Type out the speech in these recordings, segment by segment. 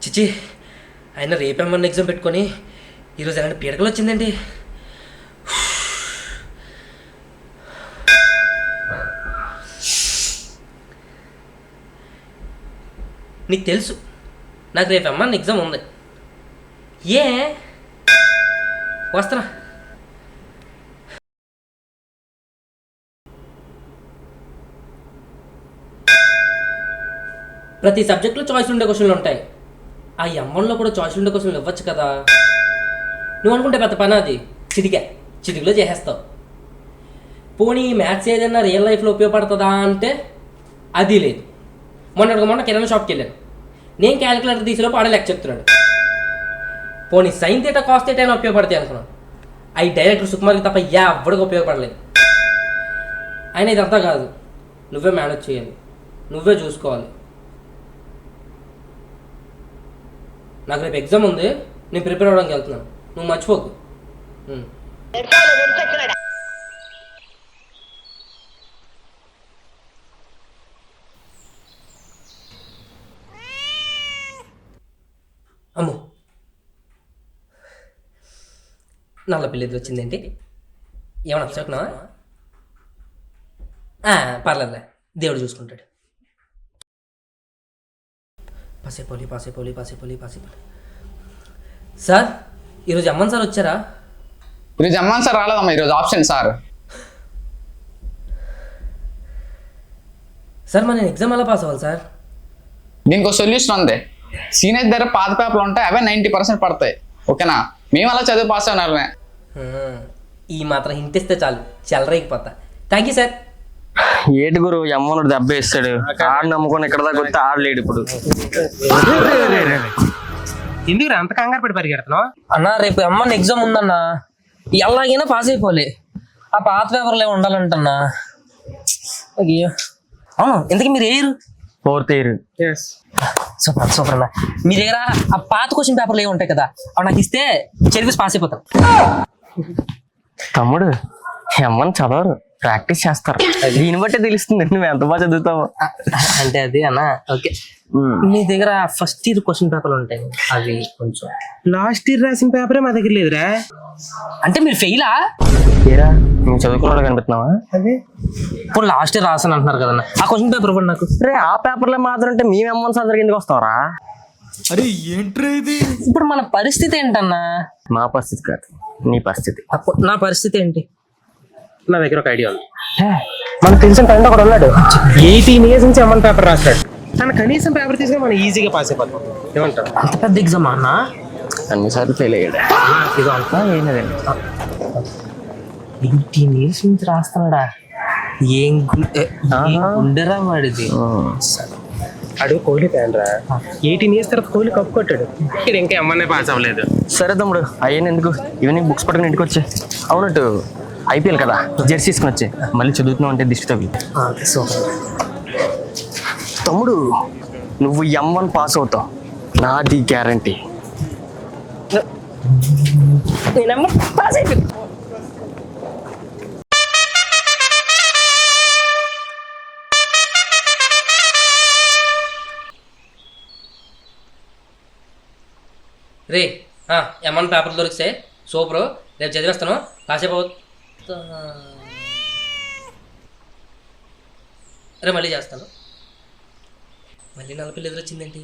చిచి ఆయన రేపేమన్నా ఎగ్జామ్ పెట్టుకొని ఈరోజు ఎలాంటి పీడకలు వచ్చిందండి. నీకు తెలుసు నాకు రేపు అమ్మన్న ఎగ్జామ్ ఉంది. ఏ వస్తున్నా. ప్రతి సబ్జెక్టులో చాయిస్ ఉండే క్వశ్చన్లు ఉంటాయి. ఆ ఎమ్మంలో కూడా చాయిస్ ఉండే క్వశ్చన్లు ఇవ్వచ్చు కదా. నువ్వు అనుకుంటే పెద్ద పని అది, చిటికలో చేసేస్తావు. పోనీ మ్యాథ్స్ ఏదైనా రియల్ లైఫ్లో ఉపయోగపడుతుందా అంటే అది లేదు. మొన్న కిరాణా షాప్కి వెళ్ళాను. నేను క్యాలిక్యులేటర్ తీసేలోపు ఆడే లెక్క చెప్తున్నాడు. పోనీ సైన్ థీటా కాస్ థీటా అయినా ఉపయోగపడతాయి అనుకున్నాను. అవి డైరెక్టర్ సుకుమార్కి తప్ప ఎవ్వడికి ఉపయోగపడలేదు. ఆయన ఇదంతా కాదు, నువ్వే మేనేజ్ చేయాలి, నువ్వే చూసుకోవాలి. నాకు రేపు ఎగ్జామ్ ఉంది, నేను ప్రిపేర్ అవ్వడానికి వెళ్తున్నాను, నువ్వు మర్చిపోకు. అమ్మో, నల్ల పిల్ల ఎదురు వచ్చిందేంటి? ఏమన్నా అప్సెట్నా? పర్లేదులే, దేవుడు చూసుకుంటాడు. పాసేపోలి. సార్ ఈరోజు అమ్మన్ సార్ వచ్చారా? ఈరోజు అమ్మన్ సార్ రాలేదమ్మా, ఈరోజు ఆప్షన్ సార్. సార్ మరి నేను ఎగ్జామ్ ఎలా పాస్ అవ్వాలి సార్? దీనికి ఒక సొల్యూషన్ ఉంది. సీనియర్ దగ్గర పాత పేపర్లు ఉంటాయి, అవే 90% పడతాయి. ఓకేనా? మేము అలా చదివి పాస్ అయినారమే. ఈ మాత్రం హింట్ ఇస్తే చాలు, చెలరేగిపోతా. Thank you sir. ఏటి గురు అమ్మనుడు దెబ్బ వేస్తాడు, ఆడు నమ్ముకొని ఇక్కడ దాకా వస్తే ఆడలేడు. ఇప్పుడు ఎందుకు అంత కంగారు పడి పరిగెడుతున్నావు అన్న? రేపు అమ్మని ఎగ్జామ్ ఉందన్నా, ఎలాగైనా పాస్ అయిపోలే. ఆ పాత పేపర్లో ఉండాలంటన్నా. అవును, ఎందుకు మీరు ఏరు 4th year. సూపర్ అన్న. మీ దగ్గర ఆ పాత క్వశ్చన్ పేపర్లు ఏమి ఉంటాయి కదా, అవి నాకు ఇస్తే చదివేసి పాస్ అయిపోతాను. తమ్ముడు అమ్మని చదవరు, ప్రాక్టీస్ చేస్తారు. దీన్ని బట్టే తెలుస్తుంది నువ్వు ఎంత బాగా చదువుతావు. అంటే అది అన్న. ఓకే, మీ దగ్గర ఫస్ట్ ఇయర్ క్వశ్చన్ పేపర్లు ఉంటాయి, అవి కొంచెం లాస్ట్ ఇయర్ రాసిన పేపరే మా దగ్గర లేదురా. అంటే మీరు ఫెయిలా? ఏరా నువ్వు చదువుకున్నాడు కనిపిస్తున్నావా? అదే ఇప్పుడు లాస్ట్ ఇయర్ రాసాను అంటున్నారు కదన్నా, ఆ క్వశ్చన్ పేపర్ కూడా నాకు. రే ఆ పేపర్లో మాత్రం అంటే మేము అమ్మని చదువు ఎందుకు వస్తావరా? అరే ఏంట్రా ఇది? ఇప్పుడు మన పరిస్థితి ఏంటన్నా? మా పరిస్థితి కాదు, నీ పరిస్థితి. నా పరిస్థితి ఏంటి? నా దగ్గర ఒక ఐడియా ఉంది. మనకు తెలిసిన ఫ్రెండ్ ఒకడు ఉన్నాడు, 18 years నుంచి అమ్మన్ పేపర్ రాస్తాడు. తన కనీసం పేపర్ తీసుకుని మనం ఈజీగా పాస్ అయిపోతాం. ఏమంటారు? అంత పెద్ద ఎగ్జామ్ అన్న? అన్నిసార్లు ఫెయిల్ అయ్యాడు. ఇదో అంతా ఏనదండి. 18 years నుంచి రాస్తున్నాడా? ఏం గుండెరా వాడిది. అడుగు కోహ్లీ ఫ్యాన్ రా. 18 years తర్వాత కోహ్లీ కప్పు కొట్టాడు, ఇక్కడ ఇంకా అమ్మనే పాస్ అవ్వలేదు. సరే తమ్ముడు, అయ్యాను ఎందుకు ఈవినింగ్ బుక్స్ పట్టుకుని ఇంటికి వచ్చే. అవునట్టు IPL కదా, జెర్సీ తీసుకుని వచ్చే. మళ్ళీ చదువుతున్నావు అంటే దిష్టి తగిలి. తమ్ముడు నువ్వు M1 పాస్ అవుతావు, నాది గ్యారంటీ. పాస్ అయిపోయింది. రే ఏమన్నా పేపర్లు దొరికితే సూపరు, రేపు చదివేస్తాను, కాసేపు రే మళ్ళీ చేస్తాను. మళ్ళీ నల్లపిల్లి ఎదురొచ్చిందేంటి?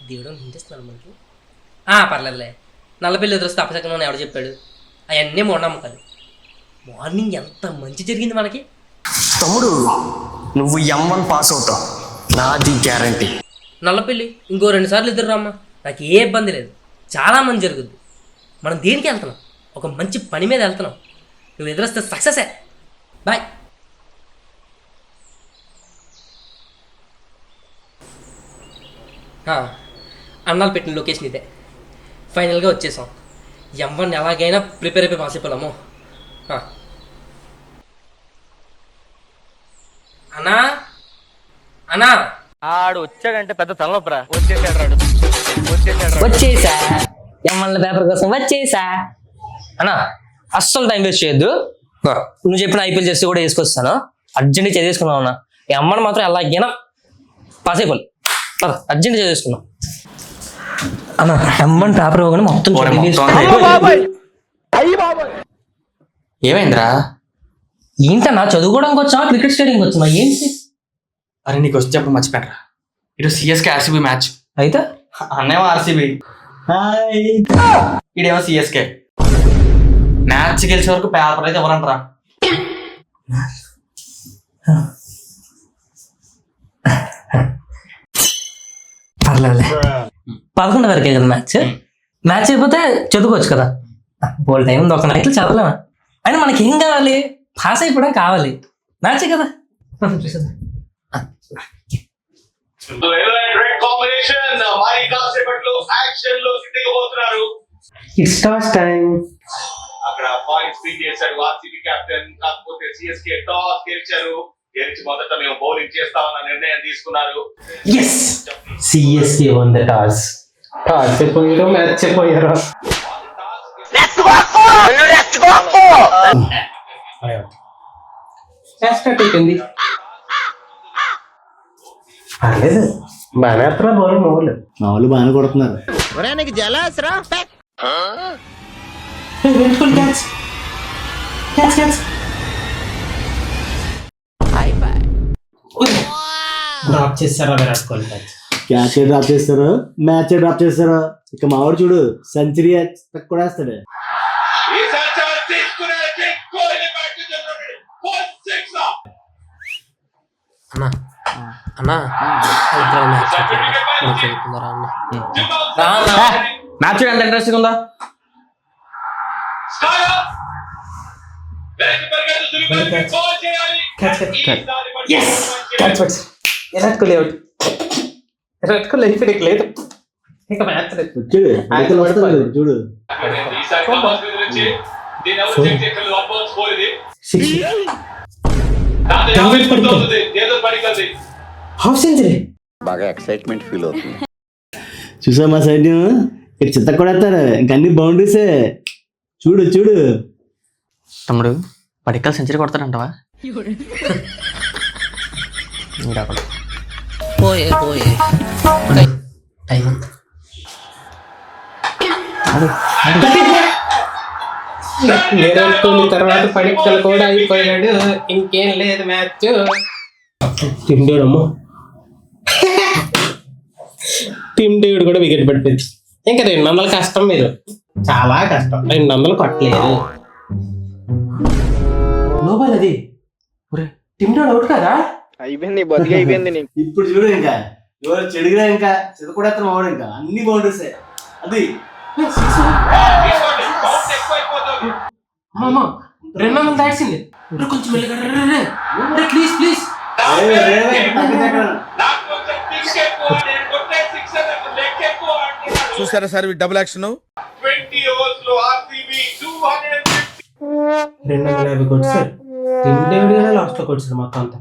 దేవుడు హింటిస్తున్నాను మనకి. పర్లేదులే, నల్లపిల్లి ఎదురొస్తే అపశకనం ఎవడు చెప్పాడు? అవన్నీ మూఢనమ్మకాలు. మార్నింగ్ ఎంత మంచి జరిగింది మనకి. తమ్ముడు నువ్వు M1 పాస్ అవుతావు, నాది గ్యారంటీ. నల్లపిల్లి ఇంకో 2 సార్లు ఎదురు రామ్మా, నాకు ఏ ఇబ్బంది లేదు, చాలా మంది జరుగుద్ది. మనం దేనికి వెళ్తున్నాం? ఒక మంచి పని మీద వెళ్తున్నాం. నువ్వు ఎదురొస్తే సక్సెసే. బాయ్. అన్నాలు పెట్టిన లొకేషన్ ఇదే. ఫైనల్గా వచ్చేసాం. M1 ఎలాగైనా ప్రిపేర్ అయిపోయి పాస్ అయిపోలేము. అన్నా అన్నా, ఆడు వచ్చాడంటే పెద్ద తలనొప్పరా. వచ్చేసా M1 పేపర్ కోసం వచ్చేసా. అన్నా అస్సలు టైం వేస్ట్ చేయొద్దు. నువ్వు చెప్పిన IPL చేస్తే కూడా వేసుకొస్తాను. అర్జెంట్గా చదివేసుకున్నావు అన్న. M1 మాత్రం ఎలాగైనా పాస్ అయిపోయి అర్జెంట్గా చదివేసుకున్నావు. అన్న M1 పేపర్ ఇవ్వగానే మొత్తం ఓరే, చదివేసి- మొత్తం ఏమైందిరా? ఏంటన్నా చదువుకోవడానికి వచ్చా క్రికెట్ స్టేడియంకి వచ్చినా ఏంటి? అరే నీకు వచ్చేప్పుడు మర్చిపోయారా, ఇటు సిఎస్కే ఆర్సీబీ మ్యాచ్. అయితే అన్నేమో ఆర్సీబీ, ఇడేమో సిఎస్కే. మ్యాచ్ గెలిచే వరకు పేపర్ అయితే ఎవరంటారా? పర్లేదు 11 వరకే కదా మ్యాచ్ అయిపోతే చదువుకోవచ్చు కదా. బోల్ టైం ఉంది, ఒక నైట్లు చదవలేమా? అయినా మనకి ఏం కావాలి? పాస్ అయిపోవడం కావాలి, మ్యాచే కదా. అక్కడ పాయింట్స్ స్పీడ్ చేశారు ఆర్సీబీ కెప్టెన్. కాకపోతే సిఎస్కే టాస్ గెలిచారు. గెలిచి మొదట మేము బౌలింగ్ చేస్తామన్న నిర్ణయం తీసుకున్నారు. CSK one the toss. Toss అయిపోయారు, మ్యాచ్ అయిపోయారు. అయిపోయింది. పర్లేదు, బాగానే వేస్తున్నారు బౌలింగ్. వాళ్ళు బాగానే కొడుతున్నారు. డ్రాప్ చేస్తారా Virat Kohli match? Catch drop చేస్తారు, మ్యాచ్ డ్రాప్ చేస్తారు. ఇక మావాడు చూడు సెంచరీ కూడా వేస్తాడు. ఈసారి తీసుకునే కోహ్లీ బ్యాట్ చేస్తున్నాడు. 4-6 అన్నా అన్నా చదువుతున్నారా అన్న? మ్యాచ్ ఎంత ఇంట్రెస్టింగ్ ఉందా? విరాట్ కోహ్లీ అవుట్. విరాట్ కోహ్లీ అయిపోయి లేదు, ఇంకా మ్యాచ్ లేదు. చూడు రైతులు వస్తారు చూడు. Half century. బాగా ఎక్సైట్మెంట్ ఫీల్ అవుతుంది. చూసా మా సైన్యం ఇక్కడ చిత్త కూడా వేస్తారు. ఇంక అన్ని బౌండరీసే. చూడు చూడు. తమ్ముడు పడిక్కలు సెంచరీ కొడతాడంటవా? పోయే టైం ఉంది. విరాట్ కోహ్లీ తర్వాత పడిక్కలు కూడా అయిపోయాడు. ఇంకేం లేదు మ్యాచ్. తిండేడమ్మో, టీమ్ డేవిడ్ కూడా వికెట్ పడిపోయింది. ఇంకా 200 కష్టం, మీరు చాలా కష్టం. 200 కొట్టలేదు. నోబాల్ అది టీమ్ డేవిడ్ అవుట్ కదా? ఇప్పుడు చూడు ఇంకా ఎవరు చెడుగురా. ఇంకా చిత్త కూడా వేస్తారు మావాడు. ఇంకా అన్ని బౌండరీసే. అది 200 దాటిసింది. కొంచెం ప్లీజ్ ప్లీజ్. చూసారా సార్ డబుల్ యాక్షన్. 20 overs లో ఆర్సీబీ 250. 250 కొట్టాడు. టీమ్ డేవిడ్ లాస్ట్ లో కొట్టాడు మొత్తం అంతా.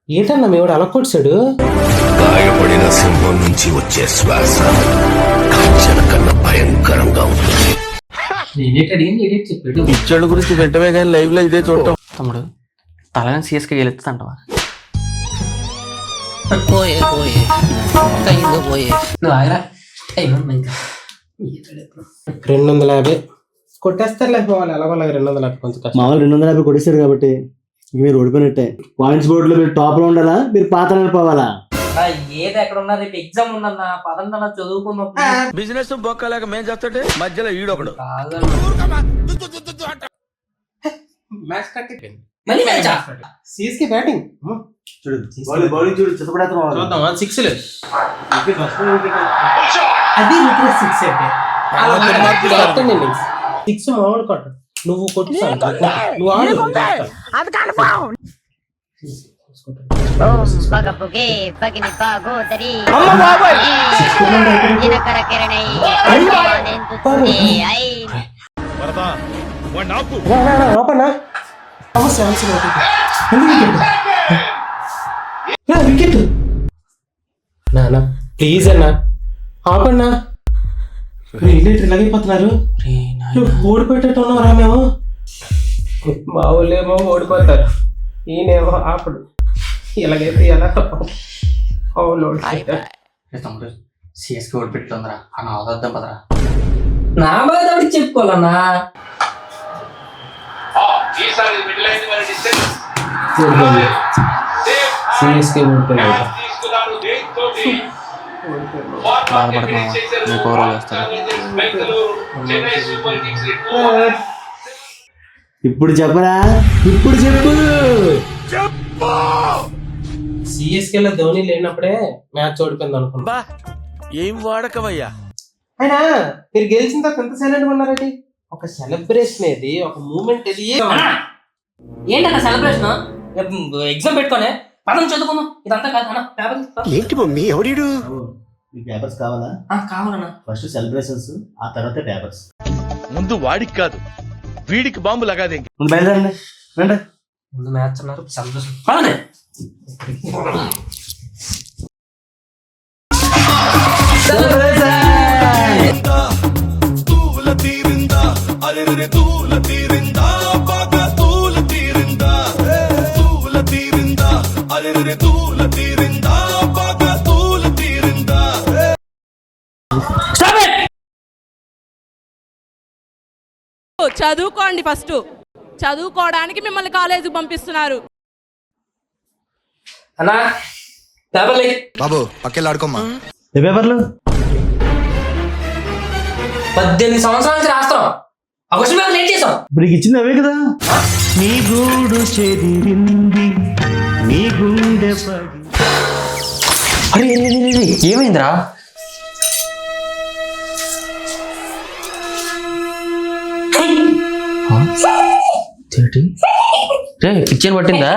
ఏంటన్నా మేవాడు అలా కొట్టాడు? గాయపడిన సింహం నుంచి వచ్చే శ్వాస కాంచన కన్నా భయంకరంగా ఉంటుంది. చెప్పాడు. పిచ్చోళ్ళ గురించి వెంటనే కానీ లైవ్ లో ఇదే చూడటం. తమ్ముడు తలని సిఎస్కే గెలుస్తుందంటవా? పోయే నువ్వు ఆగరా, టైం ఉంది ఇంకా. 250 కొట్టేస్తారులే వాళ్ళు ఎలాగోలాగా. 250 కొంచెం కష్టం. మామూలు 250 కొట్టేశారు కాబట్టి ఇంక మీరు ఓడిపోయినట్టే. పాయింట్స్ బోర్డు లో మీరు టాప్ లో ఉండాలా, మీరు పాత పోవాలా? ఏది ఎక్కడ ఉన్నా రేపు ఎగ్జామ్ ఉందన్నా, పదండి చదువుకుందాం. బిజినెస్ బొక్కలేక మేం చేస్తుంటే మధ్యలో ఈడొకడు. మ్యాచ్ కట్టిపోయింది. మళ్ళీ మ్యాచా? సిఎస్కే బ్యాటింగ్ చూడు బౌలింగ్ చూడు చిత్త కూడా చూద్దాం. 6 అది 6 అయితే 6 మామూలు కొట్ట. నువ్వు కొట్టు, నువ్వు ఆడు. పగపుగే పగిని బాగోదరి దినకర కిరణై ఆనందుతుంది ఐ ఆపనా? వికెట్ నాన్న, ప్లీజ్ అన్నా ఆపన్నా. ఇలాగైపోతున్నారు. ఓడిపోయేటట్టు ఉన్నారా మేము? మా ఊళ్ళేమో ఓడిపోతారు, ఈయనేమో ఆపడు. ఇలాగైతే ఎలా? అవును తమ్ముడు సిఎస్కి ఓడిపెట్టుందిరా అని అవదద్దాం పదరా. నా బాధ ఆవిడకి చెప్పుకోవాలన్నా. ఈసారి మిడిల్ అయింది మరి డిస్టెన్స్ సిఎస్కి ఓడిపోయాడు. తీసుకున్నారు దేనితోటి బాధపడుతున్నా మీ పౌరులు వస్తారు. చెన్నై సూపర్ కింగ్స్ ఇప్పుడు చెప్పరా, ఇప్పుడు చెప్పు. సిఎస్కే లో ధోని లేనప్పుడే మ్యాచ్ ఓడిపోయింది అనుకున్నా. బా ఏం వాడకవయ్యా. అయినా మీరు గెలిచిన తర్వాత ఎంత సైలెంట్ ఉన్నారండి? ఒక సెలబ్రేషన్ ఏది, ఒక మూమెంట్ ఏది? ఏంటన్నా సెలబ్రేషన్? ఎగ్జామ్ పెట్టుకోనే పదం చదువుకుందాం. ఇదంతా కాదు అన్న, పేపర్ ఏంటి మమ్మీ ఎవడీడు? ఈ పేపర్స్ కావాలా? కావాలన్నా. ఫస్ట్ సెలబ్రేషన్స్, ఆ తర్వాత పేపర్స్. ముందు వాడికి కాదు వీడికి బాంబు లగాదే. బయలుదేరండి, రండి. ముందు మ్యాచ్ అన్నారు, సెలబ్రేషన్ పదండి. చదువుకోండి. ఫస్ట్ చదువుకోవడానికి మిమ్మల్ని కాలేజీకి పంపిస్తున్నారు. అన్నా పేపర్ లే. బాబు పక్కెళ్ళాడుకోమ్మా. ఏ పేపర్లు? 18 సంవత్సరాల నుంచి రాస్తాం. ఆ క్వశ్చన్ పేపర్ లేట్ చేసాం. ఇప్పుడు నీకు ఇచ్చింది అవే కదా. నీ గూడు చెదిరింది, నీ గుండె పడి. అరే ఏమైందిరా? పిక్చర్ పట్టిందా?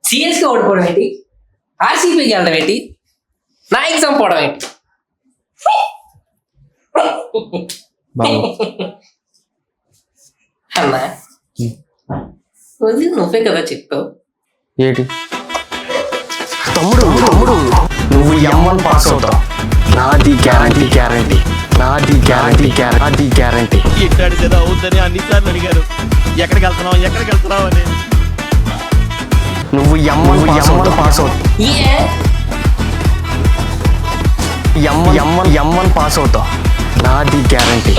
సిఎస్కి ఓడిపోవడం ఏంటి, ఆర్సీపీకి వెళ్ళడం ఏంటి, నా ఎగ్జామ్ పోవడం ఏంటి? అన్నా నువ్వే కదా చెప్పావు. ఏంటి తమ్ముడు తమ్ముడు నువ్వు ఎమ్మని పాస్ అవుతావు. నాది గ్యారంటీ గ్యారంటీ, నాది గ్యారంటీ గ్యారంటీ గ్యారంటీ. ఇట్టాడు కదా అవుతుందని అన్నిసార్లు అడిగారు ఎక్కడికి వెళ్తున్నావు అని. నువ్వు ఎమ్మని పాస్ అవుతావు. ఎమ్మని పాస్ అవుతావు. నాది గ్యారంటీ.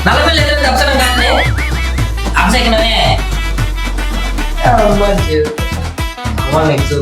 40 లేదు అప్సరం కానీ అప్సెక్కినవే నెక్స్ట్